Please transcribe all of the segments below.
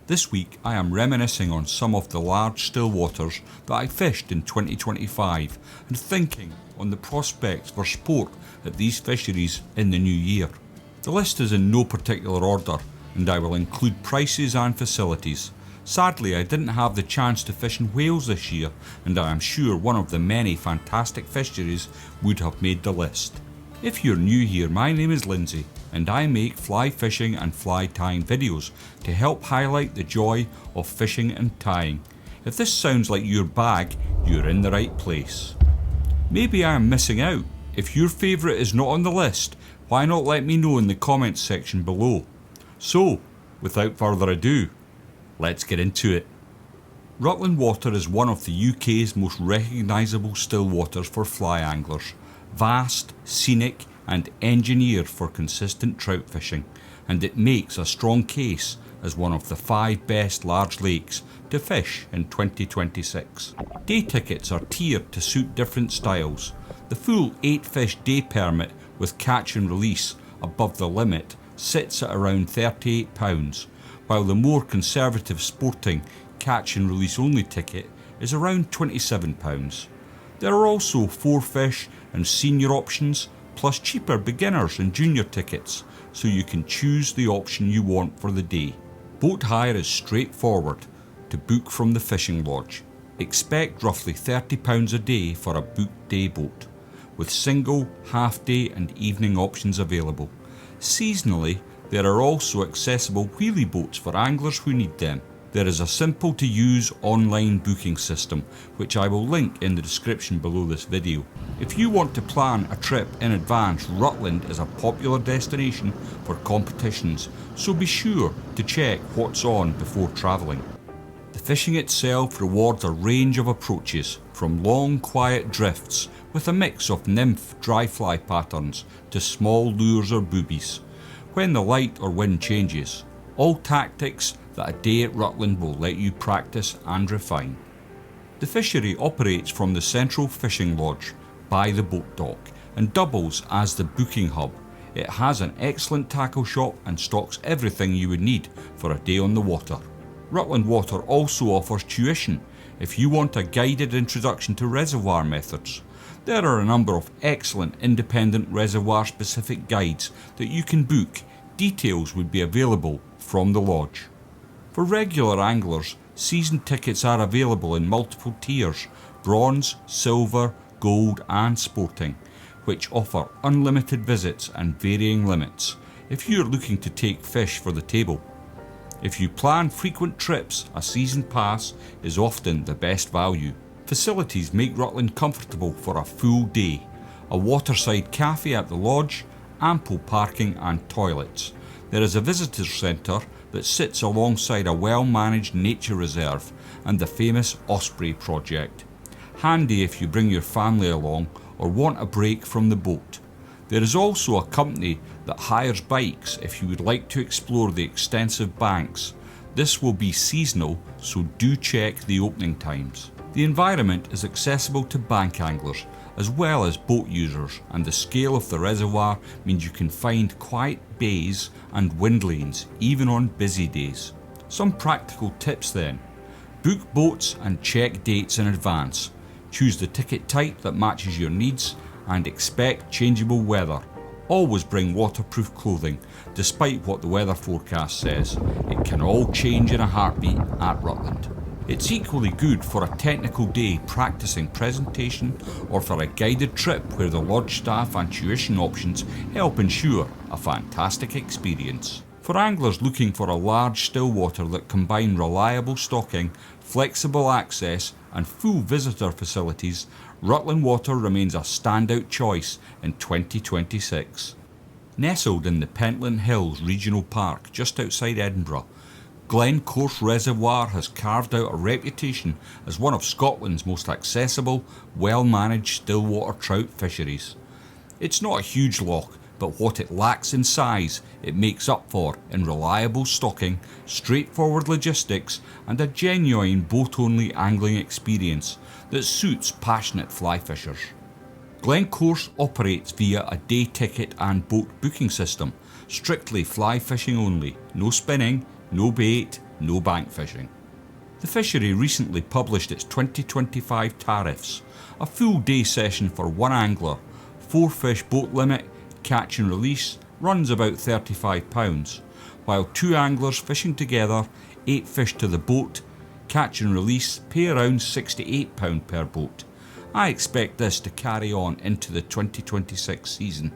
This week I am reminiscing on some of the large stillwaters that I fished in 2025 and thinking on the prospects for sport at these fisheries in the new year. The list is in no particular order and I will include prices and facilities. Sadly, I didn't have the chance to fish in Wales this year and I am sure one of the many fantastic fisheries would have made the list. If you're new here, my name is Lindsay and I make fly fishing and fly tying videos to help highlight the joy of fishing and tying. If this sounds like your bag, you're in the right place. Maybe I am missing out. If your favourite is not on the list, why not let me know in the comments section below. So, without further ado, let's get into it. Rutland Water is one of the UK's most recognisable still waters for fly anglers. Vast, scenic and engineered for consistent trout fishing, and it makes a strong case as one of the 5 best large lakes to fish in 2026. Day tickets are tiered to suit different styles. The full 8 fish day permit with catch and release above the limit sits at around £38, while the more conservative sporting catch and release only ticket is around £27. There are also 4 fish and senior options, plus cheaper beginners and junior tickets, so you can choose the option you want for the day. Boat hire is straightforward to book from the fishing lodge. Expect roughly £30 a day for a booked day boat, with single, half day and evening options available. Seasonally, there are also accessible wheelie boats for anglers who need them. There is a simple to use online booking system which I will link in the description below this video. If you want to plan a trip in advance, Rutland is a popular destination for competitions, so be sure to check what's on before travelling. The fishing itself rewards a range of approaches, from long quiet drifts with a mix of nymph dry fly patterns to small lures or boobies, when the light or wind changes. All tactics that a day at Rutland will let you practice and refine. The fishery operates from the central fishing lodge by the boat dock and doubles as the booking hub. It has an excellent tackle shop and stocks everything you would need for a day on the water. Rutland Water also offers tuition if you want a guided introduction to reservoir methods. There are a number of excellent independent reservoir specific guides that you can book. Details would be available from the lodge. For regular anglers, season tickets are available in multiple tiers: bronze, silver, gold and sporting, which offer unlimited visits and varying limits if you're looking to take fish for the table. If you plan frequent trips, a season pass is often the best value. Facilities make Rutland comfortable for a full day. A waterside cafe at the lodge, ample parking and toilets. There is a visitors centre that sits alongside a well-managed nature reserve and the famous Osprey project. Handy if you bring your family along or want a break from the boat. There is also a company that hires bikes if you would like to explore the extensive banks. This will be seasonal, so do check the opening times. The environment is accessible to bank anglers as well as boat users, and the scale of the reservoir means you can find quiet bays and wind lanes even on busy days. Some practical tips then. Book boats and check dates in advance. Choose the ticket type that matches your needs and expect changeable weather. Always bring waterproof clothing. Despite what the weather forecast says, it can all change in a heartbeat at Rutland. It's equally good for a technical day practicing presentation or for a guided trip where the lodge staff and tuition options help ensure a fantastic experience. For anglers looking for a large still water that combine reliable stocking, flexible access and full visitor facilities, Rutland Water remains a standout choice in 2026. Nestled in the Pentland Hills Regional Park just outside Edinburgh, Glen Reservoir has carved out a reputation as one of Scotland's most accessible, well-managed stillwater trout fisheries. It's not a huge loch, but what it lacks in size, it makes up for in reliable stocking, straightforward logistics and a genuine boat-only angling experience that suits passionate fly fishers. Glen operates via a day ticket and boat booking system, strictly fly fishing only, no spinning, no bait, no bank fishing. The fishery recently published its 2025 tariffs, a full day session for one angler, 4 fish boat limit, catch and release runs about £35, while 2 anglers fishing together, 8 fish to the boat, catch and release pay around £68 per boat. I expect this to carry on into the 2026 season.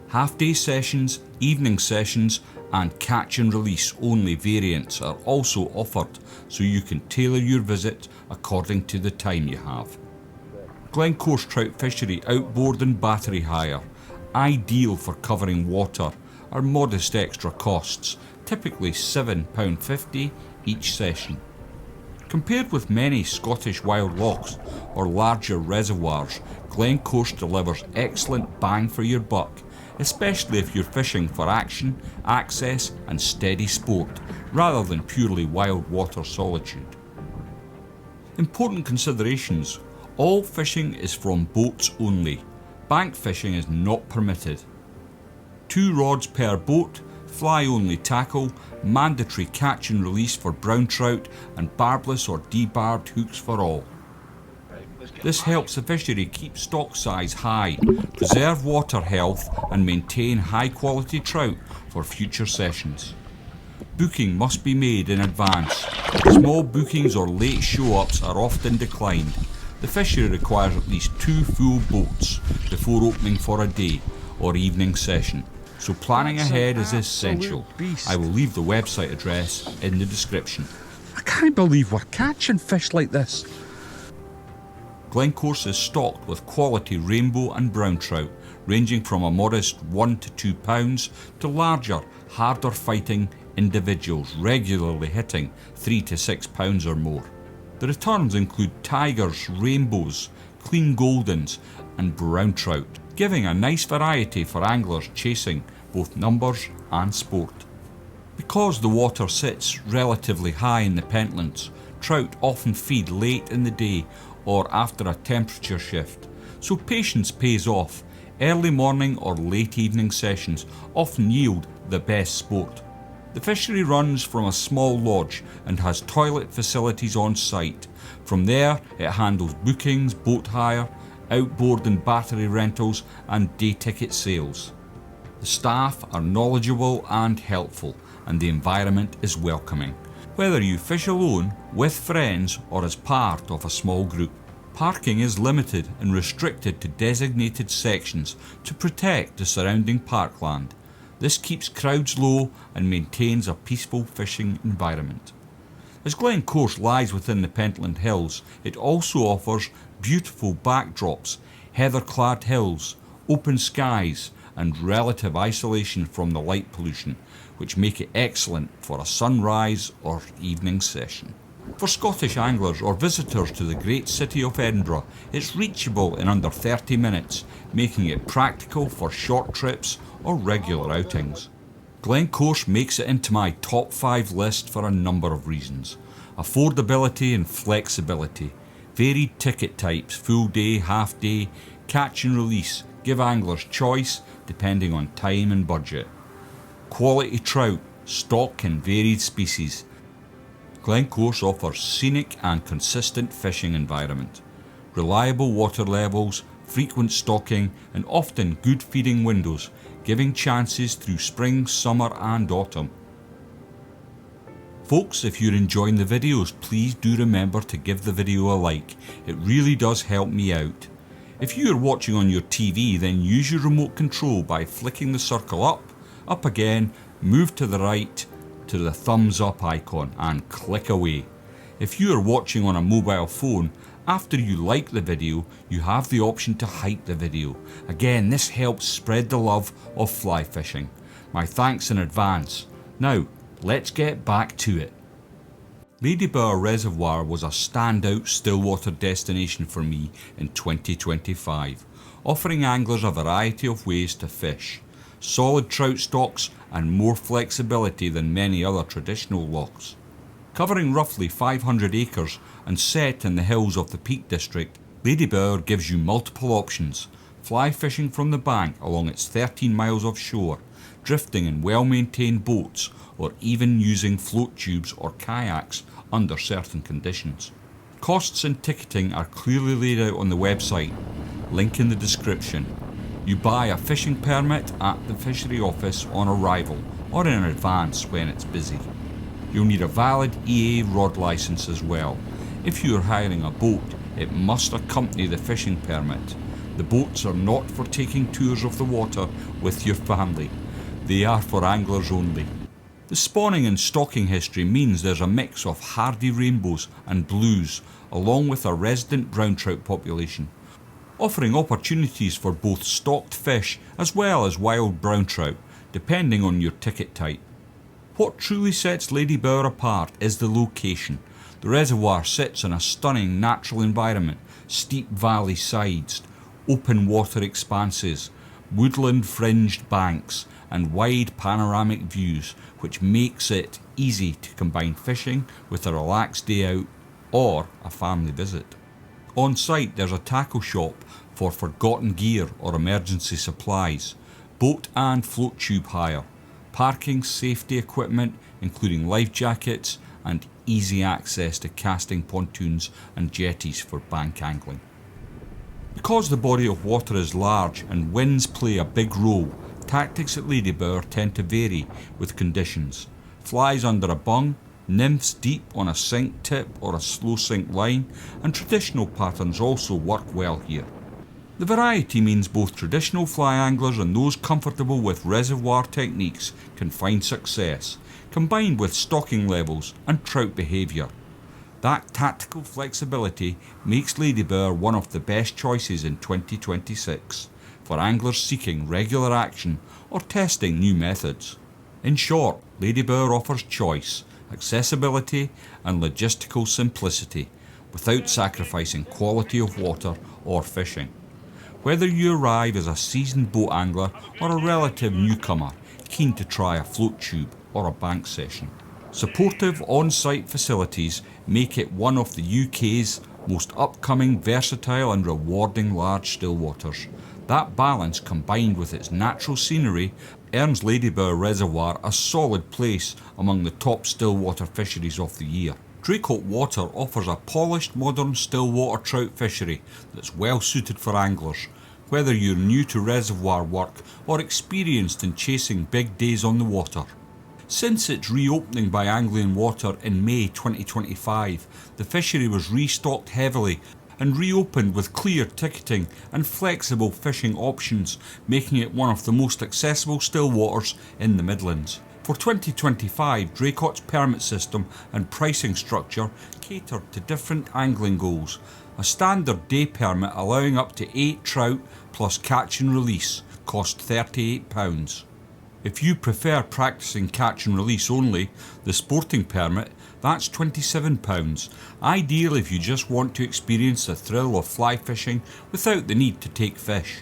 Half-day sessions, evening sessions and catch and release only variants are also offered, so you can tailor your visit according to the time you have. Glen trout fishery outboard and battery hire, ideal for covering water, are modest extra costs, typically £7.50 each session. Compared with many Scottish wild lochs or larger reservoirs, Glen delivers excellent bang for your buck, especially if you're fishing for action, access and steady sport, rather than purely wild water solitude. Important considerations: all fishing is from boats only. Bank fishing is not permitted. 2 rods per boat, fly only tackle, mandatory catch and release for brown trout and barbless or debarbed hooks for all. This helps the fishery keep stock size high, preserve water health and maintain high quality trout for future sessions. Booking must be made in advance. Small bookings or late show-ups are often declined. The fishery requires at least 2 full boats before opening for a day or evening session, so planning ahead is essential. I will leave the website address in the description. I can't believe we're catching fish like this. Glen is stocked with quality rainbow and brown trout, ranging from a modest £1 to £2 to larger, harder fighting individuals regularly hitting £3 to £6 or more. The returns include tigers, rainbows, clean goldens and brown trout, giving a nice variety for anglers chasing both numbers and sport. Because the water sits relatively high in the Pentlands, trout often feed late in the day or after a temperature shift, so patience pays off. Early morning or late evening sessions often yield the best sport. The fishery runs from a small lodge and has toilet facilities on site. From there it handles bookings, boat hire, outboard and battery rentals and day ticket sales. The staff are knowledgeable and helpful, and the environment is welcoming, whether you fish alone, with friends or as part of a small group. Parking is limited and restricted to designated sections to protect the surrounding parkland. This keeps crowds low and maintains a peaceful fishing environment. As Glen lies within the Pentland Hills, it also offers beautiful backdrops, heather-clad hills, open skies and relative isolation from the light pollution, which make it excellent for a sunrise or evening session. For Scottish anglers or visitors to the great city of Edinburgh, it's reachable in under 30 minutes, making it practical for short trips or regular outings. Glen makes it into my top 5 list for a number of reasons. Affordability and flexibility, varied ticket types, full day, half day, catch and release, give anglers choice depending on time and budget. Quality trout, stock in varied species. Glen offers scenic and consistent fishing environment, reliable water levels, frequent stocking and often good feeding windows, giving chances through spring, summer and autumn. Folks, if you're enjoying the videos, please do remember to give the video a like. It really does help me out. If you are watching on your TV, then use your remote control by flicking the circle up again, move to the right to the thumbs up icon and click away. If you are watching on a mobile phone, after you like the video, you have the option to hide the video. Again, this helps spread the love of fly fishing. My thanks in advance. Now, let's get back to it. Ladybower Reservoir was a standout stillwater destination for me in 2025, offering anglers a variety of ways to fish, solid trout stocks and more flexibility than many other traditional lochs. Covering roughly 500 acres and set in the hills of the Peak District, Ladybower gives you multiple options, fly fishing from the bank along its 13 miles of shore, drifting in well-maintained boats, or even using float tubes or kayaks under certain conditions. Costs and ticketing are clearly laid out on the website, link in the description. You buy a fishing permit at the fishery office on arrival or in advance when it's busy. You'll need a valid EA rod licence as well. If you are hiring a boat, it must accompany the fishing permit. The boats are not for taking tours of the water with your family. They are for anglers only. The spawning and stocking history means there's a mix of hardy rainbows and blues, along with a resident brown trout population, offering opportunities for both stocked fish as well as wild brown trout, depending on your ticket type. What truly sets Ladybower apart is the location. The reservoir sits in a stunning natural environment, steep valley sides, open water expanses, woodland fringed banks and wide panoramic views, which makes it easy to combine fishing with a relaxed day out or a family visit. On site there's a tackle shop for forgotten gear or emergency supplies, boat and float tube hire, parking safety equipment including life jackets and easy access to casting pontoons and jetties for bank angling. Because the body of water is large and winds play a big role, tactics at Ladybower tend to vary with conditions. Flies under a bung, nymphs deep on a sink tip or a slow sink line, and traditional patterns also work well here. The variety means both traditional fly anglers and those comfortable with reservoir techniques can find success, combined with stocking levels and trout behaviour. That tactical flexibility makes Ladybower one of the best choices in 2026 for anglers seeking regular action or testing new methods. In short, Ladybower offers choice, accessibility and logistical simplicity without sacrificing quality of water or fishing. Whether you arrive as a seasoned boat angler or a relative newcomer keen to try a float tube or a bank session, supportive on-site facilities make it one of the UK's most upcoming, versatile and rewarding large stillwaters. That balance, combined with its natural scenery, earns Ladybower Reservoir a solid place among the top stillwater fisheries of the year. Draycote Water offers a polished modern stillwater trout fishery that's well suited for anglers, whether you're new to reservoir work or experienced in chasing big days on the water. Since its reopening by Anglian Water in May 2025, the fishery was restocked heavily and reopened with clear ticketing and flexible fishing options, making it one of the most accessible stillwaters in the Midlands. For 2025, Draycote's permit system and pricing structure catered to different angling goals. A standard day permit allowing up to 8 trout plus catch and release cost £38. If you prefer practicing catch and release only, the sporting permit, that's £27, ideal if you just want to experience the thrill of fly fishing without the need to take fish.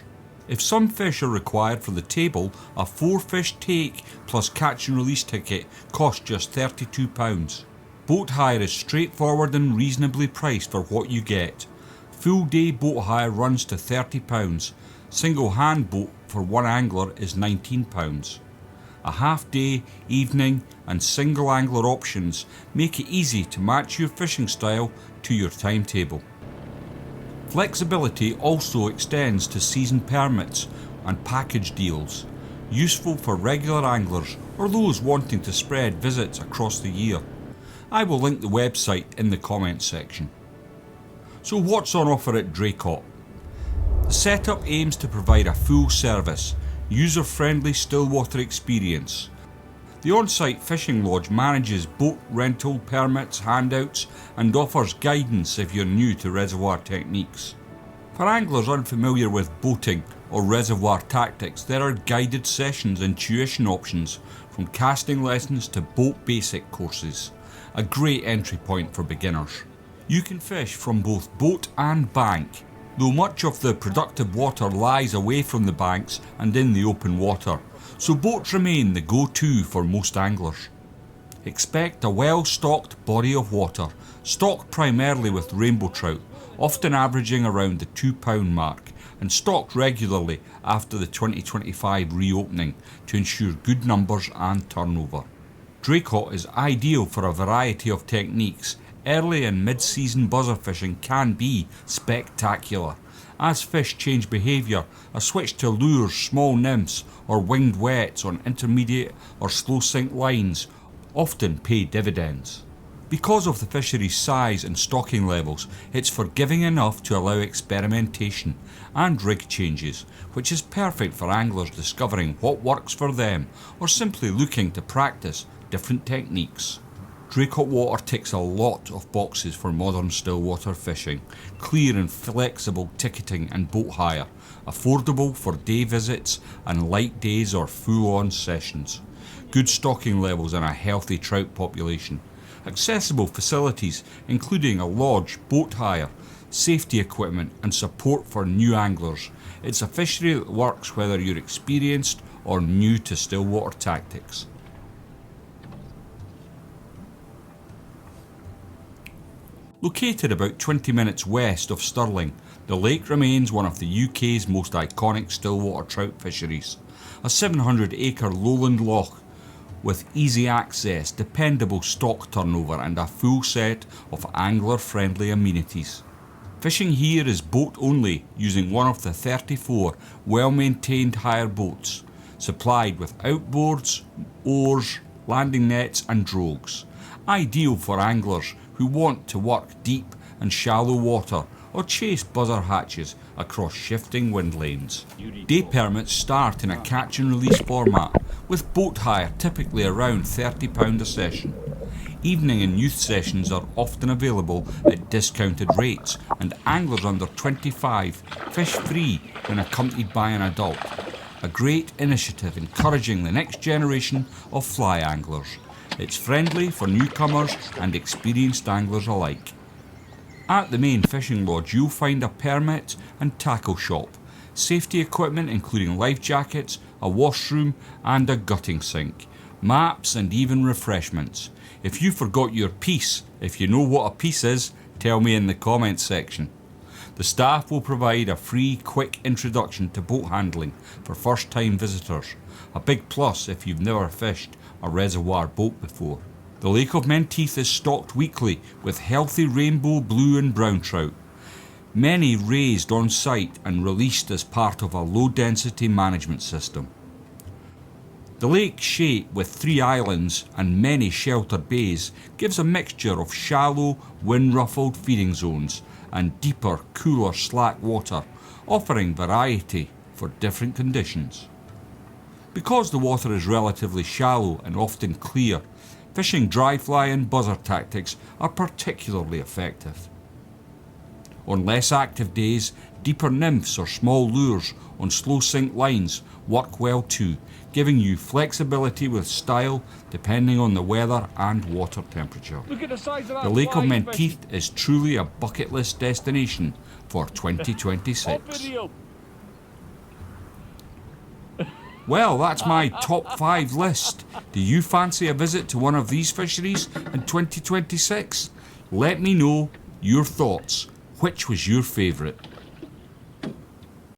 If some fish are required for the table, a 4-fish take plus catch and release ticket costs just £32. Boat hire is straightforward and reasonably priced for what you get. Full day boat hire runs to £30, single hand boat for one angler is £19. A half day, evening and single angler options make it easy to match your fishing style to your timetable. Flexibility also extends to season permits and package deals, useful for regular anglers or those wanting to spread visits across the year. I will link the website in the comments section. So what's on offer at Draycote? The setup aims to provide a full service, user-friendly stillwater experience. The on-site fishing lodge manages boat rental, permits, handouts and offers guidance if you're new to reservoir techniques. For anglers unfamiliar with boating or reservoir tactics, there are guided sessions and tuition options, from casting lessons to boat basic courses. A great entry point for beginners. You can fish from both boat and bank, though much of the productive water lies away from the banks and in the open water, so boats remain the go-to for most anglers. Expect a well-stocked body of water, stocked primarily with rainbow trout, often averaging around the £2 mark, and stocked regularly after the 2025 reopening to ensure good numbers and turnover. Draycote is ideal for a variety of techniques. Early and mid-season buzzer fishing can be spectacular. As fish change behaviour, a switch to lures, small nymphs or winged wets on intermediate or slow sink lines often pay dividends. Because of the fishery's size and stocking levels, it's forgiving enough to allow experimentation and rig changes, which is perfect for anglers discovering what works for them or simply looking to practice different techniques. Draycote Water ticks a lot of boxes for modern stillwater fishing. Clear and flexible ticketing and boat hire, affordable for day visits and light days or full-on sessions. Good stocking levels and a healthy trout population. Accessible facilities including a lodge, boat hire, safety equipment and support for new anglers. It's a fishery that works whether you're experienced or new to stillwater tactics. Located about 20 minutes west of Stirling, the lake remains one of the UK's most iconic stillwater trout fisheries. A 700-acre lowland loch with easy access, dependable stock turnover and a full set of angler-friendly amenities. Fishing here is boat only, using one of the 34 well-maintained hire boats, supplied with outboards, oars, landing nets and drogues. Ideal for anglers who want to work deep and shallow water or chase buzzer hatches across shifting wind lanes. Day permits start in a catch and release format, with boat hire typically around £30 a session. Evening and youth sessions are often available at discounted rates, and anglers under 25 fish free when accompanied by an adult. A great initiative encouraging the next generation of fly anglers. It's friendly for newcomers and experienced anglers alike. At the main fishing lodge you'll find a permit and tackle shop, safety equipment including life jackets, a washroom and a gutting sink, maps and even refreshments. If you forgot your piece, if you know what a piece is, tell me in the comments section. The staff will provide a free, quick introduction to boat handling for first-time visitors. A big plus if you've never fished a reservoir boat before. The Lake of Menteith is stocked weekly with healthy rainbow, blue and brown trout. Many raised on site and released as part of a low-density management system. The lake's shape with 3 islands and many sheltered bays gives a mixture of shallow, wind-ruffled feeding zones and deeper, cooler slack water, offering variety for different conditions. Because the water is relatively shallow and often clear, fishing dry fly and buzzer tactics are particularly effective. On less active days, deeper nymphs or small lures on slow sink lines work well too, giving you flexibility with style depending on the weather and water temperature. Look at the size of that. The Lake of Menteith is truly a bucket list destination for 2026. Well, that's my top 5 list. Do you fancy a visit to one of these fisheries in 2026? Let me know your thoughts. Which was your favourite?